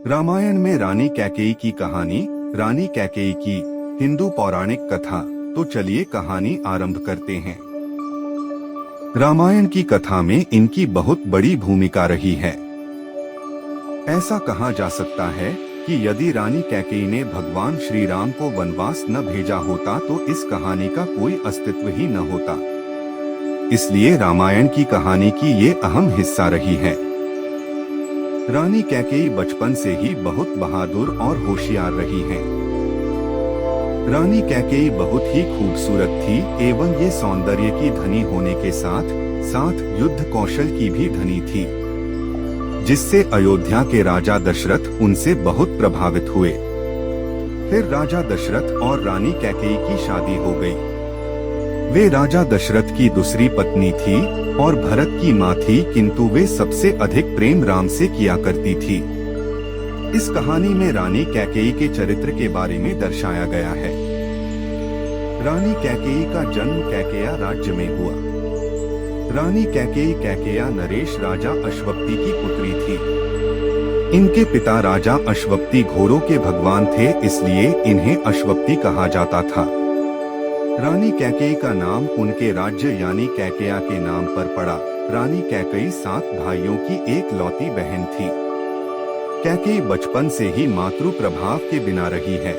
रामायण में रानी कैकेयी की कहानी। रानी कैकेयी की हिंदू पौराणिक कथा। तो चलिए कहानी आरंभ करते हैं। रामायण की कथा में इनकी बहुत बड़ी भूमिका रही है। ऐसा कहा जा सकता है कि यदि रानी कैकेयी ने भगवान श्री राम को वनवास न भेजा होता तो इस कहानी का कोई अस्तित्व ही न होता। इसलिए रामायण की कहानी की ये अहम हिस्सा रही है। रानी कैकेयी बचपन से ही बहुत बहादुर और होशियार रही हैं। रानी कैकेयी बहुत ही खूबसूरत थी एवं ये सौंदर्य की धनी होने के साथ साथ युद्ध कौशल की भी धनी थी, जिससे अयोध्या के राजा दशरथ उनसे बहुत प्रभावित हुए। फिर राजा दशरथ और रानी कैकेयी की शादी हो गई। वे राजा दशरथ की दूसरी पत्नी थी और भरत की मां थी, किंतु वे सबसे अधिक प्रेम राम से किया करती थी। इस कहानी में रानी कैकेयी के चरित्र के बारे में दर्शाया गया है। रानी कैकेयी का जन्म कैकेया राज्य में हुआ। रानी कैकेयी कैकेया नरेश राजा अश्वपति की पुत्री थी। इनके पिता राजा अश्वपति घोड़ों के भगवान थे, इसलिए इन्हें अश्वपति कहा जाता था। रानी कैकेयी का नाम उनके राज्य यानी कैकेया के नाम पर पड़ा। रानी कैकेयी 7 भाइयों की एक लौती बहन थी। कैकेयी बचपन से ही मातृ प्रभाव के बिना रही है।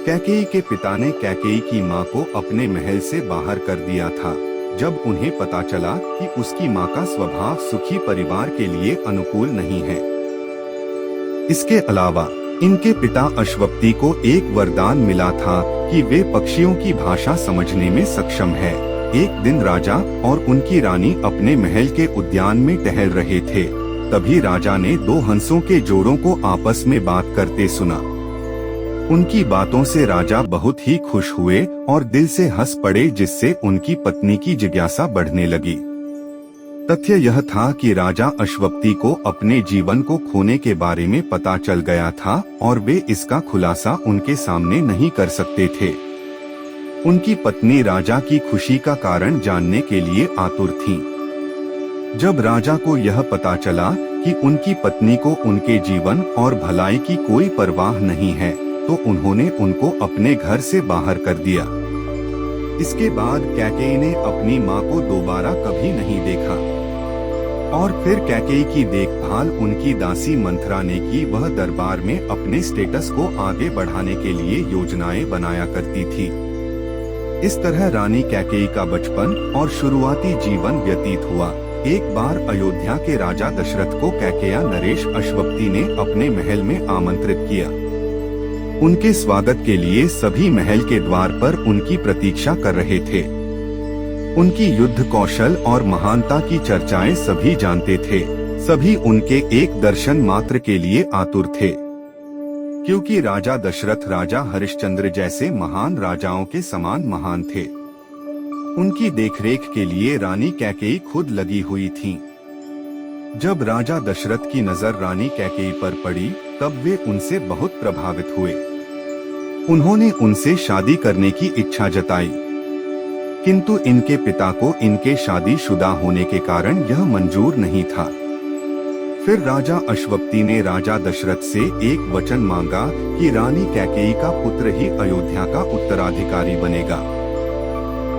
कैकेयी के पिता ने कैकेयी की मां को अपने महल से बाहर कर दिया था, जब उन्हें पता चला कि उसकी मां का स्वभाव सुखी परिवार के लिए अनुकूल नहीं है। इसके अलावा इनके पिता अश्वपति को एक वरदान मिला था कि वे पक्षियों की भाषा समझने में सक्षम है। एक दिन राजा और उनकी रानी अपने महल के उद्यान में टहल रहे थे। तभी राजा ने 2 हंसों के जोड़ों को आपस में बात करते सुना। उनकी बातों से राजा बहुत ही खुश हुए और दिल से हंस पड़े, जिससे उनकी पत्नी की जिज्ञासा बढ़ने लगी। तथ्य यह था कि राजा अश्वपति को अपने जीवन को खोने के बारे में पता चल गया था और वे इसका खुलासा उनके सामने नहीं कर सकते थे। उनकी पत्नी राजा की खुशी का कारण जानने के लिए आतुर थी। जब राजा को यह पता चला कि उनकी पत्नी को उनके जीवन और भलाई की कोई परवाह नहीं है, तो उन्होंने उनको अपने घर से बाहर कर दिया। इसके बाद कैकेयी ने अपनी मां को दोबारा कभी नहीं देखा और फिर कैकेयी की देखभाल उनकी दासी मंथरा ने की। वह दरबार में अपने स्टेटस को आगे बढ़ाने के लिए योजनाएं बनाया करती थी। इस तरह रानी कैकेयी का बचपन और शुरुआती जीवन व्यतीत हुआ। एक बार अयोध्या के राजा दशरथ को कैकेया नरेश अश्वपति ने अपने महल में आमंत्रित किया। उनके स्वागत के लिए सभी महल के द्वार पर उनकी प्रतीक्षा कर रहे थे। उनकी युद्ध कौशल और महानता की चर्चाएं सभी जानते थे। सभी उनके एक दर्शन मात्र के लिए आतुर थे, क्योंकि राजा दशरथ राजा हरिश्चंद्र जैसे महान राजाओं के समान महान थे। उनकी देखरेख के लिए रानी कैकेयी खुद लगी हुई थीं। जब राजा दशरथ की नजर रानी कैकेयी पर पड़ी, तब वे उनसे बहुत प्रभावित हुए। उन्होंने उनसे शादी करने की इच्छा जताई, किंतु इनके पिता को इनके शादीशुदा होने के कारण यह मंजूर नहीं था। फिर राजा अश्वपति ने राजा दशरथ से एक वचन मांगा कि रानी कैकेयी का पुत्र ही अयोध्या का उत्तराधिकारी बनेगा।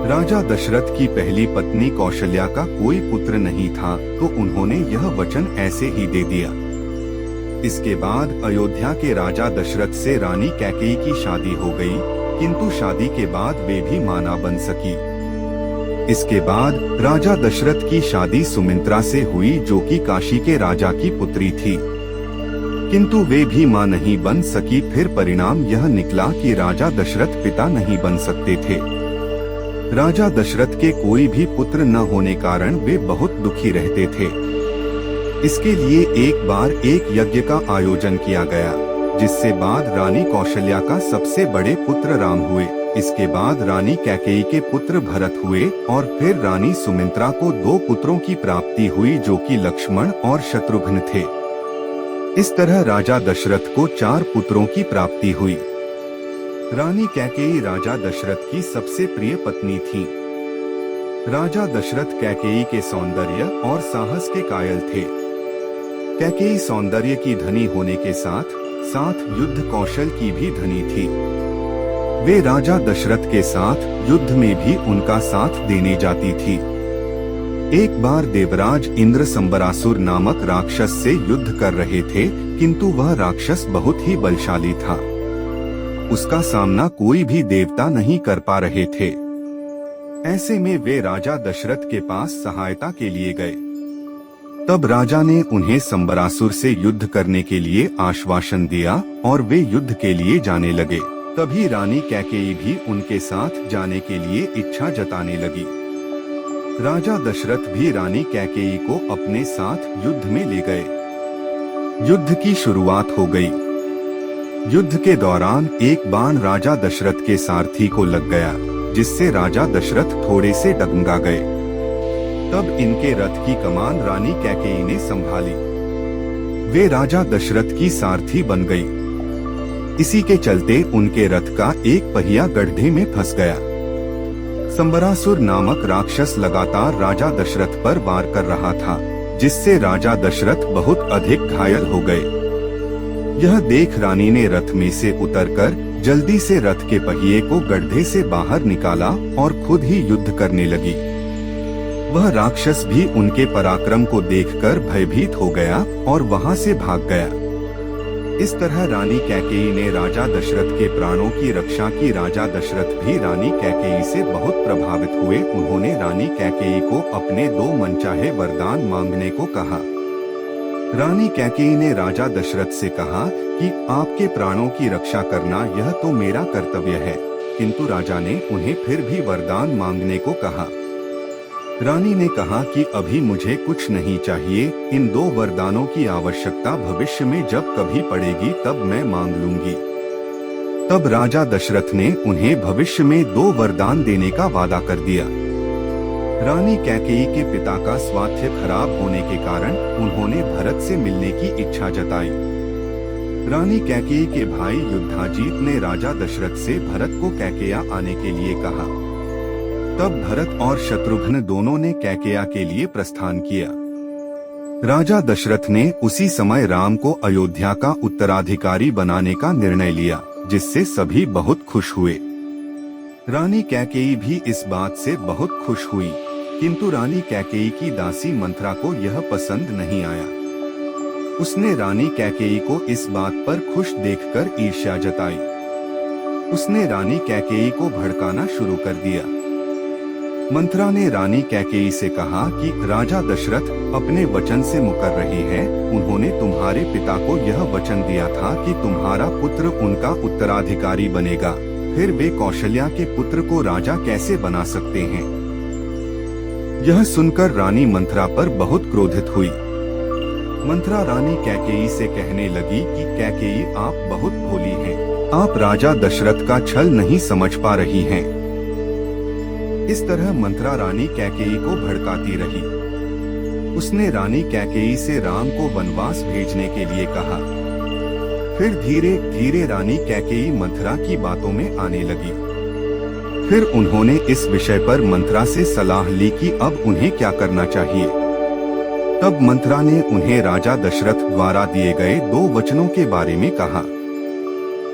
राजा दशरथ की पहली पत्नी कौशल्या का कोई पुत्र नहीं था, तो उन्होंने यह वचन ऐसे ही दे दिया। इसके बाद अयोध्या के राजा दशरथ से रानी कैकेयी की शादी हो गई, किंतु शादी के बाद वे भी मां न बन सकी। इसके बाद राजा दशरथ की शादी सुमित्रा से हुई, जो कि काशी के राजा की पुत्री थी, किंतु वे भी मां नहीं बन सकी। फिर परिणाम यह निकला कि राजा दशरथ पिता नहीं बन सकते थे। राजा दशरथ के कोई भी पुत्र न होने कारण वे बहुत दुखी रहते थे। इसके लिए एक बार एक यज्ञ का आयोजन किया गया, जिससे बाद रानी कौशल्या का सबसे बड़े पुत्र राम हुए। इसके बाद रानी कैकेयी के पुत्र भरत हुए और फिर रानी सुमित्रा को 2 पुत्रों की प्राप्ति हुई, जो कि लक्ष्मण और शत्रुघ्न थे। इस तरह राजा दशरथ को 4 पुत्रों की प्राप्ति हुई। रानी कैकेयी राजा दशरथ की सबसे प्रिय पत्नी थी। राजा दशरथ कैकेयी के सौंदर्य और साहस के कायल थे। कैकेयी सौंदर्य की धनी होने के साथ साथ युद्ध कौशल की भी धनी थी। वे राजा दशरथ के साथ युद्ध में भी उनका साथ देने जाती थी। एक बार देवराज इंद्र संबरासुर नामक राक्षस से युद्ध कर रहे थे, किंतु वह राक्षस बहुत ही बलशाली था। उसका सामना कोई भी देवता नहीं कर पा रहे थे। ऐसे में वे राजा दशरथ के पास सहायता के लिए गए। तब राजा ने उन्हें संबरासुर से युद्ध करने के लिए आश्वासन दिया और वे युद्ध के लिए जाने लगे। तभी रानी कैकेयी भी उनके साथ जाने के लिए इच्छा जताने लगी। राजा दशरथ भी रानी कैकेयी को अपने साथ युद्ध में ले गए। युद्ध की शुरुआत हो गई। युद्ध के दौरान एक बाण राजा दशरथ के सारथी को लग गया, जिससे राजा दशरथ थोड़े से डगमगा गए। तब इनके रथ की कमान रानी कैकेयी ने संभाली। वे राजा दशरथ की सारथी बन गई। इसी के चलते उनके रथ का एक पहिया गड्ढे में फंस गया। संबरासुर नामक राक्षस लगातार राजा दशरथ पर वार कर रहा था, जिससे राजा दशरथ बहुत अधिक घायल हो गए। यह देख रानी ने रथ में से उतरकर जल्दी से रथ के पहिए को गड्ढे से बाहर निकाला और खुद ही युद्ध करने लगी। वह राक्षस भी उनके पराक्रम को देखकर भयभीत हो गया और वहां से भाग गया। इस तरह रानी कैकेयी ने राजा दशरथ के प्राणों की रक्षा की। राजा दशरथ भी रानी कैकेयी से बहुत प्रभावित हुए। उन्होंने रानी कैकेयी को अपने 2 मनचाहे वरदान मांगने को कहा। रानी कैकेयी ने राजा दशरथ से कहा कि आपके प्राणों की रक्षा करना यह तो मेरा कर्तव्य है, किंतु राजा ने उन्हें फिर भी वरदान मांगने को कहा। रानी ने कहा कि अभी मुझे कुछ नहीं चाहिए, इन 2 वरदानों की आवश्यकता भविष्य में जब कभी पड़ेगी तब मैं मांग लूंगी। तब राजा दशरथ ने उन्हें भविष्य में 2 वरदान देने का वादा कर दिया। रानी कैकेयी के पिता का स्वास्थ्य खराब होने के कारण उन्होंने भरत से मिलने की इच्छा जताई। रानी कैकेयी के भाई युद्धाजीत ने राजा दशरथ से भरत को कैकेया आने के लिए कहा। तब भरत और शत्रुघ्न दोनों ने कैकेया के लिए प्रस्थान किया। राजा दशरथ ने उसी समय राम को अयोध्या का उत्तराधिकारी बनाने का निर्णय लिया, जिससे सभी बहुत खुश हुए। रानी कैकेयी भी इस बात से बहुत खुश हुई, किंतु रानी कैकेयी की दासी मंथरा को यह पसंद नहीं आया। उसने रानी कैकेयी को इस बात पर खुश देखकर ईर्ष्या जताई। उसने रानी कैकेयी को भड़काना शुरू कर दिया। मंथरा ने रानी कैकेयी से कहा कि राजा दशरथ अपने वचन से मुकर रहे हैं। उन्होंने तुम्हारे पिता को यह वचन दिया था कि तुम्हारा पुत्र उनका उत्तराधिकारी बनेगा, फिर वे कौशल्या के पुत्र को राजा कैसे बना सकते हैं। यह सुनकर रानी मंथरा पर बहुत क्रोधित हुई। मंथरा रानी कैकेयी से कहने लगी कि कैकेयी, आप बहुत भोली हैं। आप राजा दशरथ का छल नहीं समझ पा रही हैं। इस तरह मंथरा रानी कैकेयी को भड़काती रही। उसने रानी कैकेयी से राम को वनवास भेजने के लिए कहा। फिर धीरे धीरे रानी कैकेयी मंथरा की बातों में आने लगी। फिर उन्होंने इस विषय पर मंथरा से सलाह ली कि अब उन्हें क्या करना चाहिए। तब मंथरा ने उन्हें राजा दशरथ द्वारा दिए गए 2 वचनों के बारे में कहा।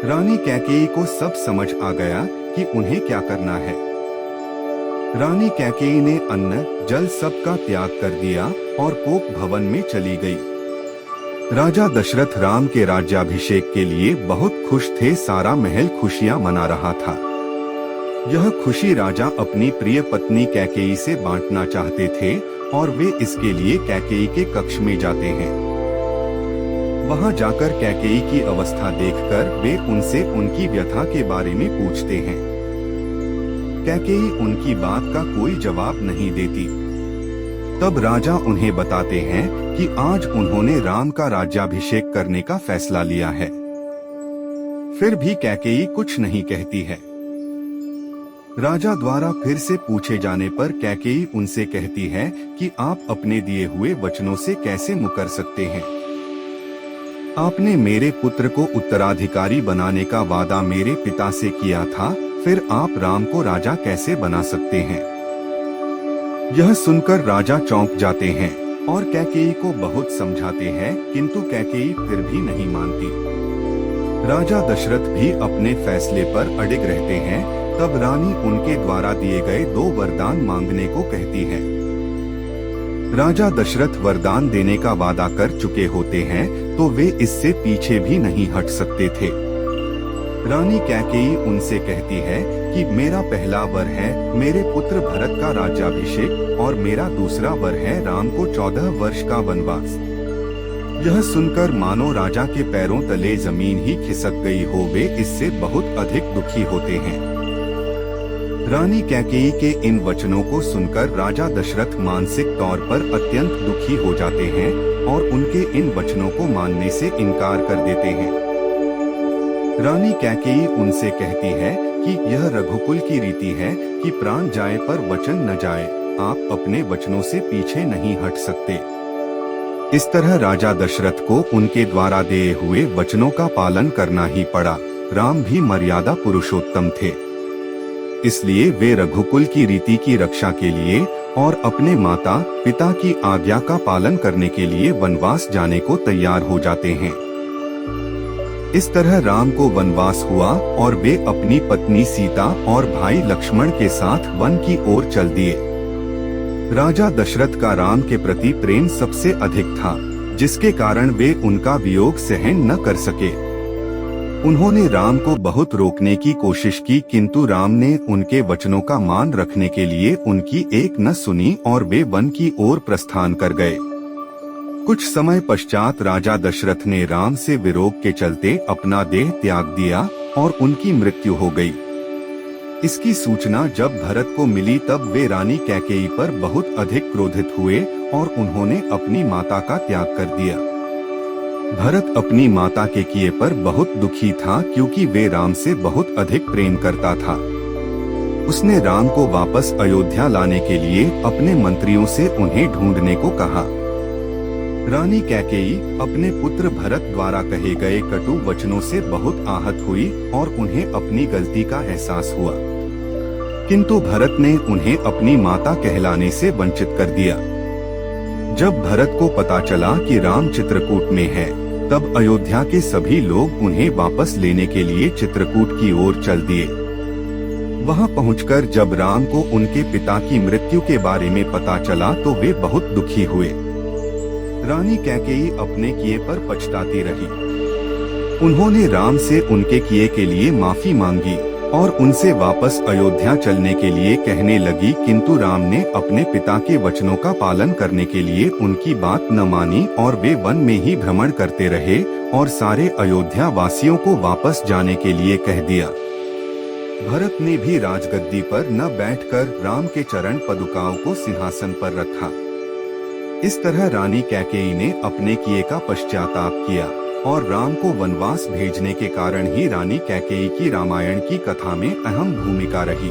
रानी कैकेयी को सब समझ आ गया कि उन्हें क्या करना है। रानी कैकेयी ने अन्न जल सबका त्याग कर दिया और कोप भवन में चली गई। राजा दशरथ राम के राज्याभिषेक के लिए बहुत खुश थे। सारा महल खुशियां मना रहा था। यह खुशी राजा अपनी प्रिय पत्नी कैकेयी से बांटना चाहते थे और वे इसके लिए कैकेयी के कक्ष में जाते हैं। वहां जाकर कैकेयी की अवस्था देखकर वे उनसे उनकी व्यथा के बारे में पूछते हैं। कैकेयी उनकी बात का कोई जवाब नहीं देती। तब राजा उन्हें बताते हैं कि आज उन्होंने राम का राज्याभिषेक करने का फैसला लिया है। फिर भी कैकेयी कुछ नहीं कहती है। राजा द्वारा फिर से पूछे जाने पर कैकेयी उनसे कहती है कि आप अपने दिए हुए वचनों से कैसे मुकर सकते हैं। आपने मेरे पुत्र को उत्तराधिकारी बनाने का वादा मेरे पिता से किया था, फिर आप राम को राजा कैसे बना सकते हैं। यह सुनकर राजा चौंक जाते हैं। और कैकेयी को बहुत समझाते हैं, किंतु कैकेयी फिर भी नहीं मानती। राजा दशरथ भी अपने फैसले पर अडिग रहते हैं। तब रानी उनके द्वारा दिए गए 2 वरदान मांगने को कहती है। राजा दशरथ वरदान देने का वादा कर चुके होते हैं, तो वे इससे पीछे भी नहीं हट सकते थे। रानी कैकेयी उनसे कहती है कि मेरा पहला वर है मेरे पुत्र भरत का राज्याभिषेक, और मेरा दूसरा वर है राम को 14 वर्ष का वनवास। यह सुनकर मानो राजा के पैरों तले जमीन ही खिसक गई हो। वे इससे बहुत अधिक दुखी होते हैं। रानी कैकेयी के इन वचनों को सुनकर राजा दशरथ मानसिक तौर पर अत्यंत दुखी हो जाते हैं और उनके इन वचनों को मानने से इनकार कर देते हैं। रानी कैकेयी उनसे कहती है कि यह रघुकुल की रीति है कि प्राण जाए पर वचन न जाए। आप अपने वचनों से पीछे नहीं हट सकते। इस तरह राजा दशरथ को उनके द्वारा दिए हुए वचनों का पालन करना ही पड़ा। राम भी मर्यादा पुरुषोत्तम थे, इसलिए वे रघुकुल की रीति की रक्षा के लिए और अपने माता पिता की आज्ञा का पालन करने के लिए वनवास जाने को तैयार हो जाते हैं। इस तरह राम को वनवास हुआ और वे अपनी पत्नी सीता और भाई लक्ष्मण के साथ वन की ओर चल दिए। राजा दशरथ का राम के प्रति प्रेम सबसे अधिक था, जिसके कारण वे उनका वियोग सहन न कर सके। उन्होंने राम को बहुत रोकने की कोशिश की, किंतु राम ने उनके वचनों का मान रखने के लिए उनकी एक न सुनी और वे वन की ओर प्रस्थान कर गए। कुछ समय पश्चात राजा दशरथ ने राम से विरोध के चलते अपना देह त्याग दिया और उनकी मृत्यु हो गई। इसकी सूचना जब भरत को मिली तब वे रानी कैकेयी पर बहुत अधिक क्रोधित हुए और उन्होंने अपनी माता का त्याग कर दिया। भरत अपनी माता के किए पर बहुत दुखी था, क्योंकि वे राम से बहुत अधिक प्रेम करता था। उसने राम को वापस अयोध्या लाने के लिए अपने मंत्रियों से उन्हें ढूंढने को कहा। रानी कैकेयी अपने पुत्र भरत द्वारा कहे गए कटु वचनों से बहुत आहत हुई और उन्हें अपनी गलती का एहसास हुआ, किंतु भरत ने उन्हें अपनी माता कहलाने से वंचित कर दिया। जब भरत को पता चला कि राम चित्रकूट में है, तब अयोध्या के सभी लोग उन्हें वापस लेने के लिए चित्रकूट की ओर चल दिए। वहां पहुंचकर जब राम को उनके पिता की मृत्यु के बारे में पता चला तो वे बहुत दुखी हुए। रानी कैकेयी अपने किए पर पछताती रही। उन्होंने राम से उनके किए के लिए माफी मांगी और उनसे वापस अयोध्या चलने के लिए कहने लगी, किंतु राम ने अपने पिता के वचनों का पालन करने के लिए उनकी बात न मानी और वे वन में ही भ्रमण करते रहे और सारे अयोध्या वासियों को वापस जाने के लिए कह दिया। भरत ने भी राजगद्दी पर न बैठकर राम के चरण पदुकाओं को सिंहासन पर रखा। इस तरह रानी कैकेयी ने अपने किए का पश्चाताप किया और राम को वनवास भेजने के कारण ही रानी कैकेयी की रामायण की कथा में अहम भूमिका रही।